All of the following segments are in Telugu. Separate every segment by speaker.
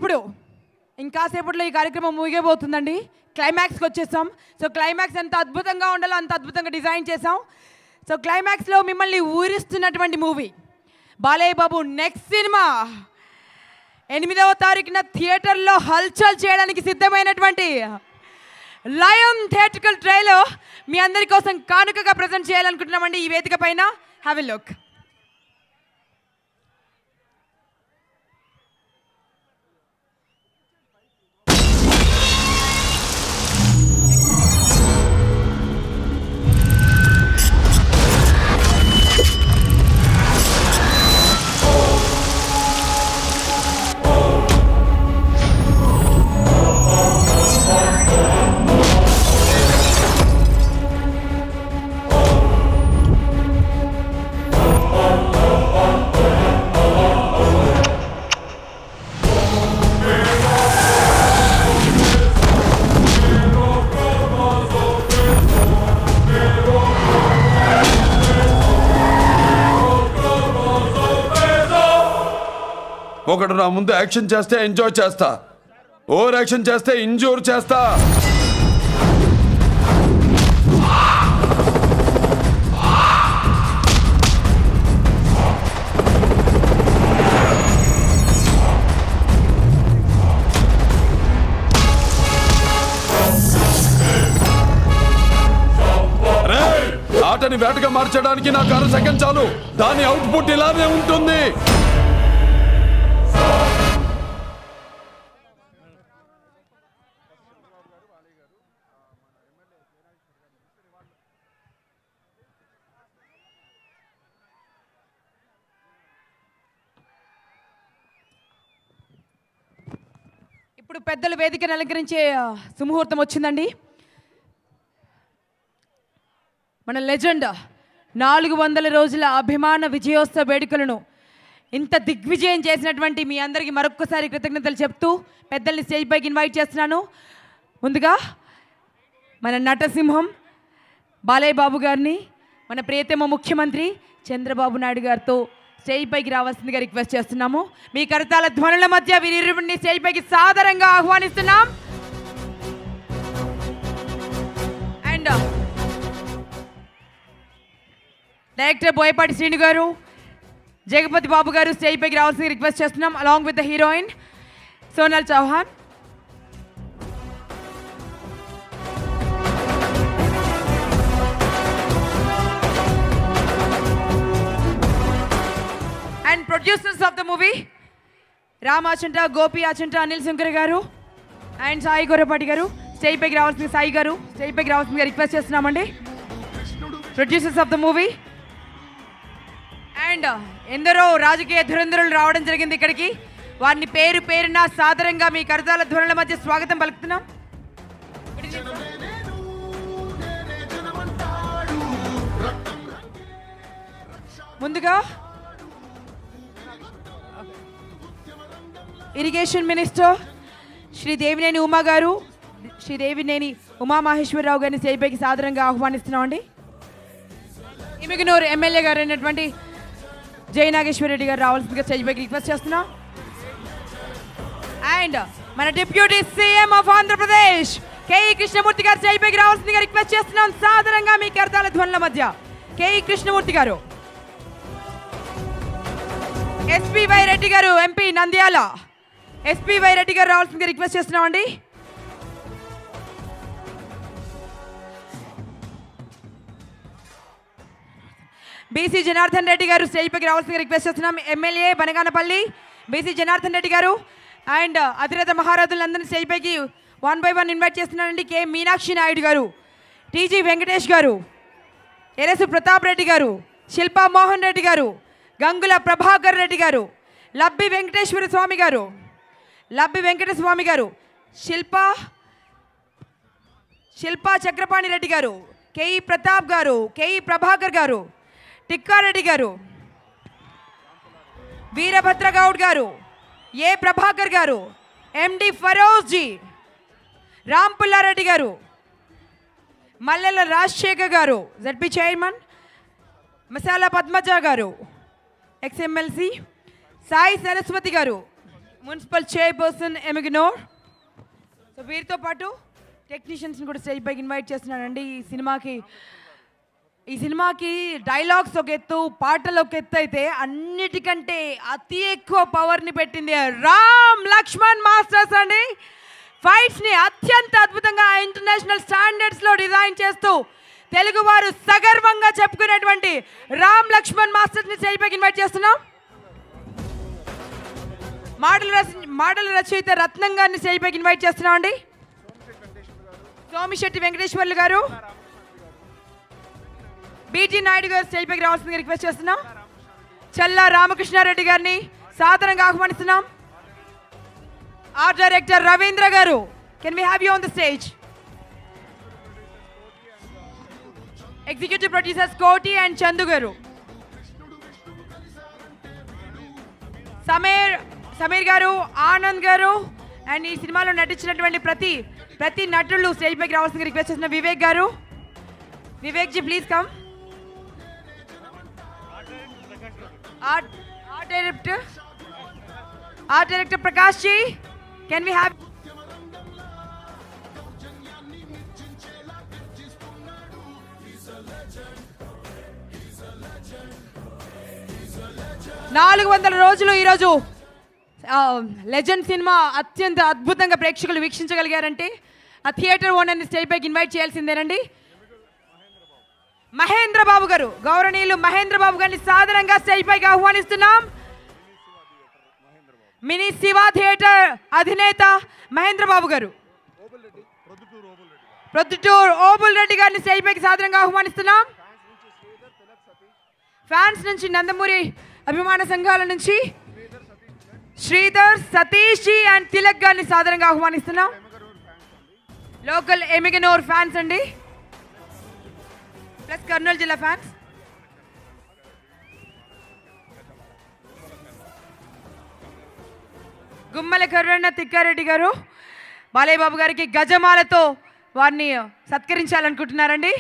Speaker 1: ఇప్పుడు ఇంకాసేపట్లో ఈ కార్యక్రమం ముగియబోతుందండి. క్లైమాక్స్కి వచ్చేసాం. సో క్లైమాక్స్ ఎంత అద్భుతంగా ఉండాలో అంత అద్భుతంగా డిజైన్ చేసాం. సో క్లైమాక్స్లో మిమ్మల్ని ఊరిస్తున్నటువంటి movie Balayya Babu next cinema 8వ తారీఖున థియేటర్లో హల్చల్ చేయడానికి సిద్ధమైనటువంటి లయన్ థియేట్రికల్ ట్రైలర్ మీ అందరి కోసం కానుకగా ప్రజెంట్ చేయాలనుకుంటున్నామండి. ఈ వేదిక పైన హ్యావ్ ఎ లుక్.
Speaker 2: ఒకడు నా ముందు యాక్షన్ చేస్తే ఎంజాయ్ చేస్తా, ఓవర్ యాక్షన్ చేస్తే ఇంజూర్ చేస్తా. ఆటని వేటగా మార్చడానికి నాకు 6 సెకండ్ చాలు. దాని అవుట్పుట్ ఇలానే ఉంటుంది.
Speaker 1: ఇప్పుడు పెద్దలు వేదికను అలంకరించే సుముహూర్తం వచ్చిందండి. మన లెజెండ్ 400 రోజుల అభిమాన విజయోత్సవ వేడుకలను ఇంత దిగ్విజయం చేసినటువంటి మీ అందరికీ మరొక్కసారి కృతజ్ఞతలు చెప్తూ పెద్దల్ని స్టేజ్ పైకి ఇన్వైట్ చేస్తున్నాను. ముందుగా మన నటసింహం బాలయ్య బాబు గారిని మన ప్రియతమ ముఖ్యమంత్రి చంద్రబాబు నాయుడు గారితో స్టేజ్ పైకి రావాల్సిందిగా రిక్వెస్ట్ చేస్తున్నాము. మీ కరతాల ధ్వనుల మధ్య వీరిరువురిని స్టేజ్ పైకి సాదరంగా ఆహ్వానిస్తున్నాం. అండ్ డైరెక్టర్ బోయపాటి శ్రీను గారు, జగపతి బాబు గారు స్టేజ్ పైకి రావాల్సిందిగా రిక్వెస్ట్ చేస్తున్నాం. Along with the heroine Sonal Chauhan. And producers of the movie Ram Achanta, Gopi Achanta, Anil Shankar garu and Sai Gorrapati గారు స్టేజ్ పైకి రావాల్సింది. సాయి గారు స్టేజ్ పైకి రావాల్సిందిగా రిక్వెస్ట్ చేస్తున్నామండి. Producers of the movie. And ఎందరో రాజకీయ ధురంధరులు రావడం జరిగింది ఇక్కడికి. వారిని పేరు పేరున సాదరంగా మీ కరతాల ధ్వనుల మధ్య స్వాగతం పలుకుతున్నాం. ముందుగా ఇరిగేషన్ మినిస్టర్ శ్రీ దేవినేని ఉమా గారు, శ్రీ దేవినేని ఉమామహేశ్వరరావు గారిని స్టేజ్ పైకి సాదరంగా ఆహ్వానిస్తున్నామండి. ఇమిగనూరు ఎమ్మెల్యే గారు అయినటువంటి జై నాగేశ్వర రెడ్డి గారు రావాల్సిందిగా స్టేజ్ పైకి రిక్వెస్ట్ చేస్తున్నాం. అండ్ మన deputy CM of Andhra Pradesh KE Krishnamurthy garu stage పైకి రావాల్సిందిగా రిక్వెస్ట్ చేస్తున్నాం. సాదరంగా మీ కరతాల ధ్వనుల మధ్య కేఈ కృష్ణమూర్తి గారు. ఎస్పీవై రెడ్డి గారు ఎంపీ నంద్యాల, ఎస్పీవై రెడ్డి గారు రావాల్సిందిగా రిక్వెస్ట్ చేస్తున్నామండి. బీసీ జనార్దన్ రెడ్డి గారు స్టేజ్ పైకి రావాల్సిందిగా రిక్వెస్ట్ చేస్తున్నాం. ఎమ్మెల్యే బనగానపల్లి బీసీ జనార్దన్ రెడ్డి గారు అండ్ అధిరథ మహారథులందరినీ స్టేజ్ పైకి 1 by 1 ఇన్వైట్ చేస్తున్నానండి. కె మీనాక్షి నాయుడు గారు, టీజీ వెంకటేష్ గారు, ఎరసు ప్రతాప్ రెడ్డి గారు, శిల్పా మోహన్ రెడ్డి గారు, గంగుల ప్రభాకర్ రెడ్డి గారు, లబ్బి వెంకటేశ్వర స్వామి గారు, లబ్బి వెంకట స్వామి గారు, శిల్పా చక్రపాణి రెడ్డి గారు, కేఈ ప్రతాప్ గారు, కేఈ ప్రభాకర్ గారు, టిక్కారెడ్డి గారు, వీరభద్ర గౌడ్ గారు, ఏ ప్రభాకర్ గారు, ఎండి ఫరోజ్ జీ, రామ్ పుల్లారెడ్డి గారు, మల్లెల రాజశేఖర్ గారు జడ్పీ చైర్మన్, మసాలా పద్మజ గారు ఎక్స్ఎమ్మెల్సీ, సాయి సరస్వతి గారు మున్సిపల్ చైర్పర్సన్ ఎమిగనోర్. సో వీరితో పాటు టెక్నీషియన్స్ని కూడా స్టేజ్ పైకి ఇన్వైట్ చేస్తున్నానండి. ఈ సినిమాకి డైలాగ్స్ ఒక ఎత్తు, పాటలు ఒక ఎత్తు అయితే అన్నిటికంటే అతి ఎక్కువ పవర్ని పెట్టింది రామ్ లక్ష్మణ్ మాస్టర్స్ అండి. ఫైట్స్ని అత్యంత అద్భుతంగా ఇంటర్నేషనల్ స్టాండర్డ్స్లో డిజైన్ చేస్తూ తెలుగువారు సగర్వంగా చెప్పుకునేటువంటి రామ్ లక్ష్మణ్ మాస్టర్స్ని స్టేజ్ పైకి ఇన్వైట్ చేస్తున్నాం. మాటల రచయిత రత్నం గారిని స్టేజ్ పైకి ఇన్వైట్ చేస్తున్నాం అండి. సోమిశెట్టి వెంకటేశ్వర్లు గారు, బీటీ నాయుడు గారు స్టేజ్ పైకి రావాల్సిందిగా రిక్వెస్ట్ చేస్తున్నాం. చల్లా రామకృష్ణారెడ్డి గారిని సాదరంగా ఆహ్వానిస్తున్నాం. Art director Ravindra garu, can we have you on the stage. Executive producers Koti and Chandu garu, Sameer గారు, ఆనంద్ గారు అండ్ ఈ సినిమాలో నటించినటువంటి ప్రతి నటులు స్టేజ్ పైకి రావాల్సిందిగా రిక్వెస్ట్ చేస్తున్న Vivek garu. Vivek ji please come. Art director Prakash ji, can we have. నాలుగు 400 రోజులు ఈరోజు లెజెండ్ సినిమా అత్యంత అద్భుతంగా ప్రేక్షకులు వీక్షించగలిగారంటే ఆ థియేటర్ ఓనర్ని స్టేజ్ పైకి ఇన్వైట్ చేయాల్సిందేనండి. మహేంద్ర బాబు గారు, గౌరవనీయులు మహేంద్ర బాబు గారిని సాదరంగా స్టేజ్ పైకి ఆహ్వానిస్తున్నాం. మినీ శివా థియేటర్ అధినేత మహేంద్ర బాబు గారు, ప్రొద్దుటూర్ ఓబుల్ రెడ్డి గారిని స్టేజ్ పైకి సాదరంగా ఆహ్వానిస్తున్నాం. ఫ్యాన్స్ నుంచి నందమూరి అభిమాన సంఘాల నుంచి శ్రీధర్, సతీష్ జీ అండ్ తిలక్ గారిని సాదరంగా ఆహ్వానిస్తున్నాం. లోకల్ ఎమిగనోర్ ఫ్యాన్స్ అండి, ప్లస్ కర్నూలు జిల్లా ఫ్యాన్స్. గుమ్మల కరుణ తిక్కారెడ్డి గారు బాలయ్య బాబు గారికి గజమాలతో వారిని సత్కరించాలనుకుంటున్నారండి.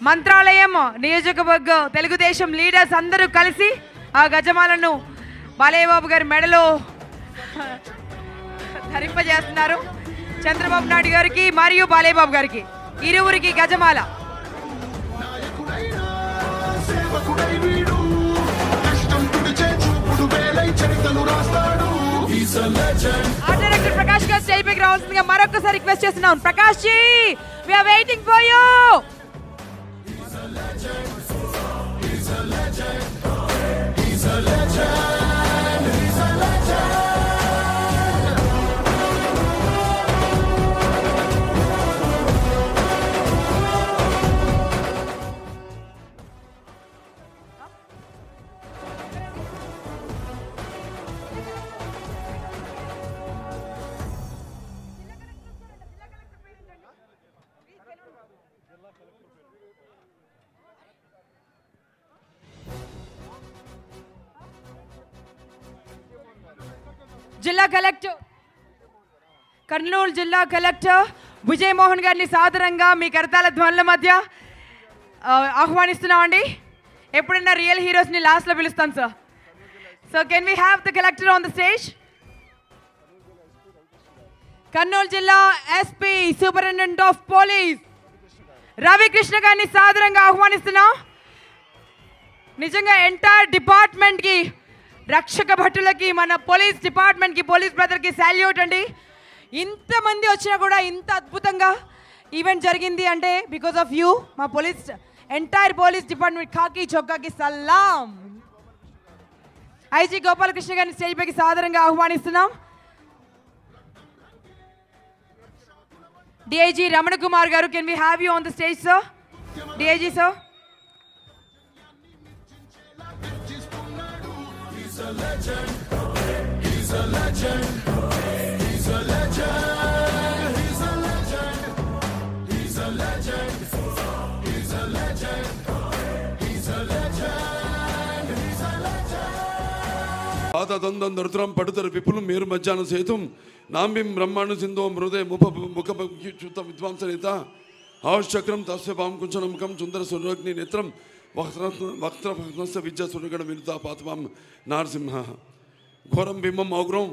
Speaker 1: మంత్రాలయం నియోజకవర్గ తెలుగుదేశం లీడర్స్ అందరూ కలిసి ఆ గజమాలను బాలయ్య బాబు గారి మెడలో ధరింపజేస్తున్నారు. చంద్రబాబు నాయుడు గారికి మరియు బాలయ్య బాబు గారికి ఇరువురికి గజమాల. ఆర్ట్ డైరెక్టర్ ప్రకాష్ గారు స్టేజ్ పైకి రావాల్సిందిగా మరొకసారి రిక్వెస్ట్ చేస్తున్నాం. Prakash ji, we are waiting for you. జిల్లా కలెక్టర్, కర్నూలు జిల్లా కలెక్టర్ విజయ్ మోహన్ గారిని సాదరంగా మీ కరతాళ ధ్వనుల మధ్య ఆహ్వానిస్తున్నామండి. ఎప్పుడైనా రియల్ హీరోస్ని లాస్ట్లో పిలుస్తాం sir. So can we have the collector on the stage. Kurnool జిల్లా SP superintendent of police Ravikrishna గారిని సాదరంగా ఆహ్వానిస్తున్నాం. నిజంగా ఎంటైర్ డిపార్ట్మెంట్కి, రక్షక భటులకి, మన పోలీస్ డిపార్ట్మెంట్కి, పోలీస్ బ్రదర్కి సాల్యూట్ అండి. ఇంతమంది వచ్చినా కూడా ఇంత అద్భుతంగా ఈవెంట్ జరిగింది అంటే బికాస్ ఆఫ్ యూ. మా పోలీస్, ఎంటైర్ పోలీస్ డిపార్ట్మెంట్ ఖాకీ చొక్కాకి సలాం. ఐజీ గోపాలకృష్ణ గారిని స్టేజ్ పైకి సాదరంగా ఆహ్వానిస్తున్నాం. డిఐజీ రమణ కుమార్ గారు, can we have you on the stage sir. DIG sir.
Speaker 2: పాతదందం నృత్రం పడుతరు విపులం మేరు మధ్యాహ్నం సేతుం నాంబిం బ్రహ్మాండ సింధో హృదయ ముఖ విద్వాంసనేత ఆశ్చక్రం తస్య పాం కుంచనముఖం సుందర సురగ్ని నేత్రం వక్త్రభగ్నస్య విద్యాసురగణ వినుతా పాతమాం నారసింహ ఘోరం బింబం ఔగ్రం